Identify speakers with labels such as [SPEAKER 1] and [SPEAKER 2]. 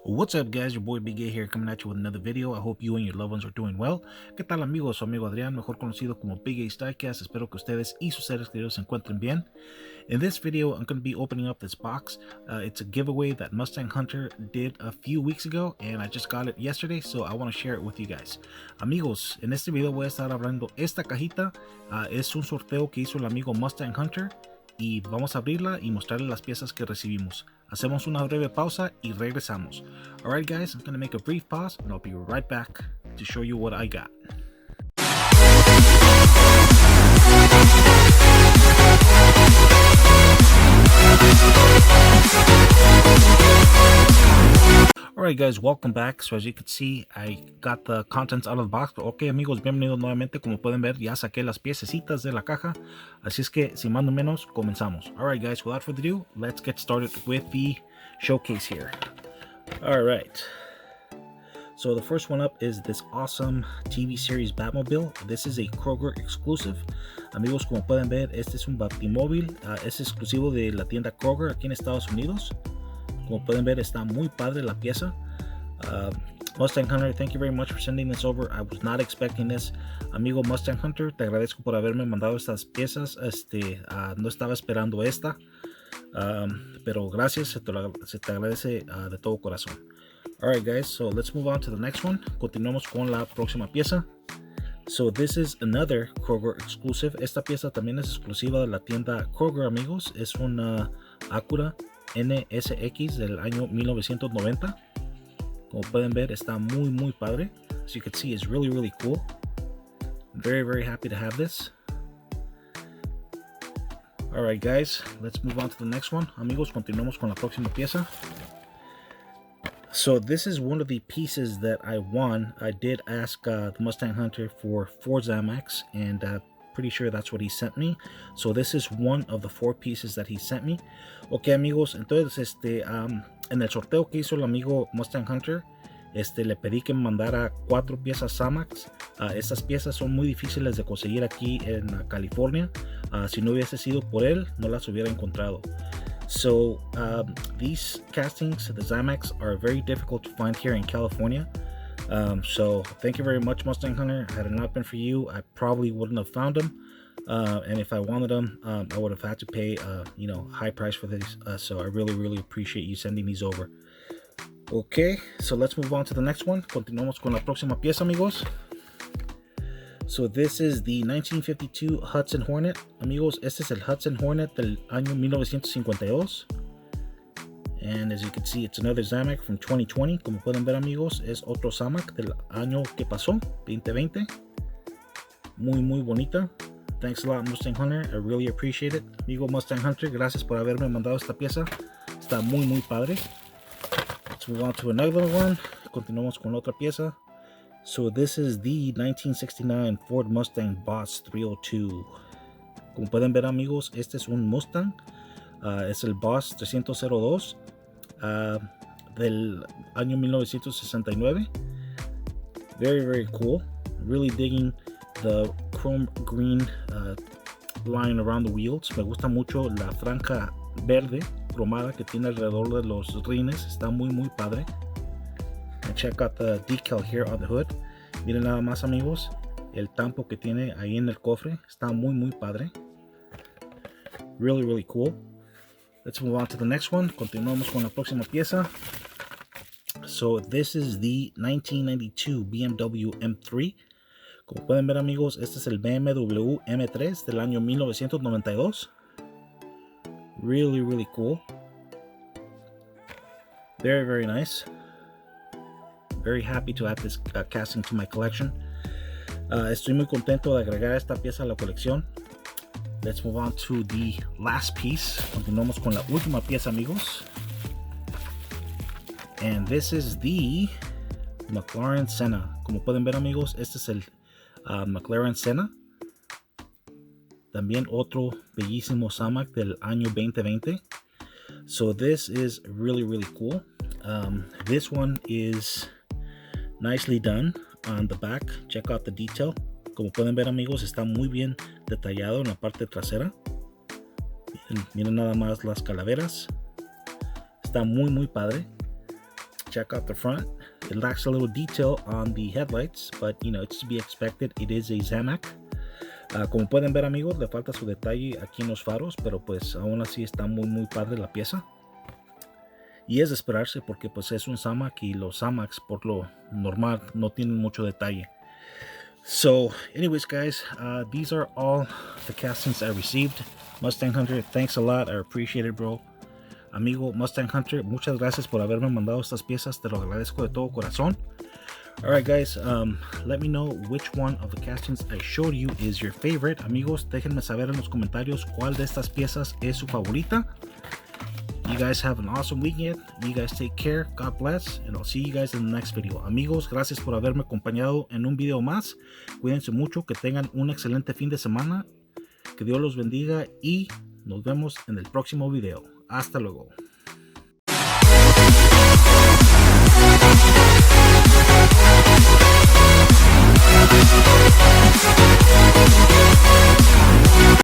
[SPEAKER 1] What's up, guys? Your boy Big A here, coming at you with another video. I hope you and your loved ones are doing well. ¿Qué tal, amigos? Su amigo Adrián, mejor conocido como Big A Stylecast. Espero que ustedes y sus seres queridos se encuentren bien. In this video, I'm going to be opening up this box. It's a giveaway that Mustang Hunter did a few weeks ago, and I just got it yesterday, so I want to share it with you guys. Amigos, en este video voy a estar abriendo esta cajita. Es un sorteo que hizo el amigo Mustang Hunter, y vamos a abrirla y mostrarle las piezas que recibimos. Hacemos una breve pausa y regresamos. Alright guys, I'm going to make a brief pause and I'll be right back to show you what I got. Alright guys, welcome back. So as you can see, I got the contents out of the box. Ok amigos, bienvenidos nuevamente. Como pueden ver, ya saqué las piececitas de la caja. Así es que, sin más ni menos, comenzamos. Alright guys, without further ado, let's get started with the showcase here. Alright. So the first one up is this awesome TV series Batmobile. This is a Kroger exclusive. Amigos, como pueden ver, este es un Batimóvil. Es exclusivo de la tienda Kroger aquí en Estados Unidos. Como pueden ver, está muy padre la pieza. Mustang Hunter, thank you very much for sending this over. I was not expecting this. Amigo Mustang Hunter, te agradezco por haberme mandado estas piezas. No estaba esperando esta. Pero gracias, se te agradece de todo corazón. Alright guys, so let's move on to the next one. Continuamos con la próxima pieza. So this is another Kroger exclusive. Esta pieza también es exclusiva de la tienda Kroger, amigos. Es una Acura NSX del año 1990. Como pueden ver, está muy padre. As you can see, it's really cool. I'm very happy to have this. Alright guys, let's move on to the next one. Amigos, continuamos con la próxima pieza. So this is one of the pieces that I won. I did ask the Mustang Hunter for 4 Zamax, and pretty sure that's what he sent me. So this is one of the 4 pieces that he sent me. Ok amigos, entonces en el sorteo que hizo el amigo Mustang Hunter, le pedí que me mandara 4 piezas Zamax. Estas piezas son muy difíciles de conseguir aquí en California. Si no hubiese sido por él, no las hubiera encontrado. So these castings, the Zamax, are very difficult to find here in California. So thank you very much, Mustang Hunter. Had it not been for you, I probably wouldn't have found them. And if I wanted them, I would have had to pay high price for these. So I really appreciate you sending these over. Okay, so let's move on to the next one. Continuamos con la próxima pieza, amigos. So this is the 1952 Hudson Hornet. Amigos, este es el Hudson Hornet del año 1952. And as you can see, it's another Zamac from 2020. Como pueden ver, amigos, es otro Zamac del año que pasó, 2020. Muy bonita. Thanks a lot, Mustang Hunter. I really appreciate it. Amigo Mustang Hunter, gracias por haberme mandado esta pieza. Está muy padre. Let's move on to another one. Continuamos con otra pieza. So this is the 1969 Ford Mustang Boss 302. Como pueden ver, amigos, este es un Mustang. Es el Boss 302 del año 1969. Very cool. Really digging the chrome green line around the wheels. Me gusta mucho la franja verde cromada que tiene alrededor de los rines. Está muy padre. And check out the decal here on the hood. Miren nada más, amigos, el tampo que tiene ahí en el cofre. Está muy padre. Really cool. Let's move on to the next one. Continuamos con la próxima pieza. So this is the 1992 BMW M3. Como pueden ver, amigos, este es el BMW M3 del año 1992. Really cool. Very nice. Very happy to add this casting to my collection. Estoy muy contento de agregar esta pieza a la colección. Let's move on to the last piece. Continuamos con la última pieza, amigos. And this is the McLaren Senna. Como pueden ver, amigos, este es el McLaren Senna. También otro bellísimo Zamac del año 2020. So this is really cool. This one is nicely done on the back. Check out the detail. Como pueden ver, amigos, está muy bien detallado en la parte trasera. Miren nada más las calaveras. Está muy padre. check out the front. It lacks a little detail on the headlights, but you know, it's to be expected. It is a Zamac. Como pueden ver, amigos, le falta su detalle aquí en los faros, pero pues aún así está muy padre la pieza. Y es de esperarse porque pues es un Zamac y los Zamacs por lo normal no tienen mucho detalle. So anyways, guys, these are all the castings I received. Mustang Hunter, thanks a lot. I appreciate it, bro. Amigo Mustang Hunter, muchas gracias por haberme mandado estas piezas. Te lo agradezco de todo corazón. Alright, guys, let me know which one of the castings I showed you is your favorite. Amigos, déjenme saber en los comentarios cuál de estas piezas es su favorita. You guys have an awesome weekend. You guys take care. God bless. And I'll see you guys in the next video. Amigos, gracias por haberme acompañado en un video más. Cuídense mucho. Que tengan un excelente fin de semana. Que Dios los bendiga. Y nos vemos en el próximo video. Hasta luego.